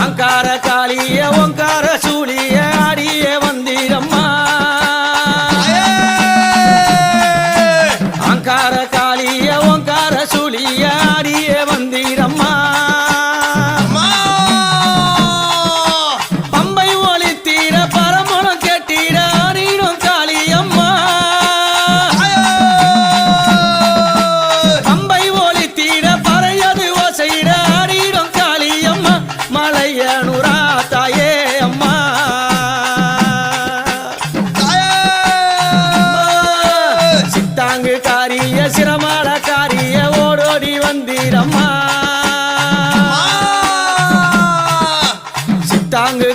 அங்கார காளிய ஓங்கார சூழிய ஆடிய வந்திரம்மா அங்கார காளிய ஓங்கார சூழிய ஆடிய வந்திரம்மா பம்பை ஒளி தீர பரமணம் கேட்டிட ஆடிடும் காளியம்மா பம்பை ஒளி தீர பறையது ஓசையிட ஆடிடும் காளியம்மா மலையனுரா தாயே அம்மா சித்தாங்கு காரிய சிரமால காரிய ஓடோடி வந்திரம்மா சித்தாங்கு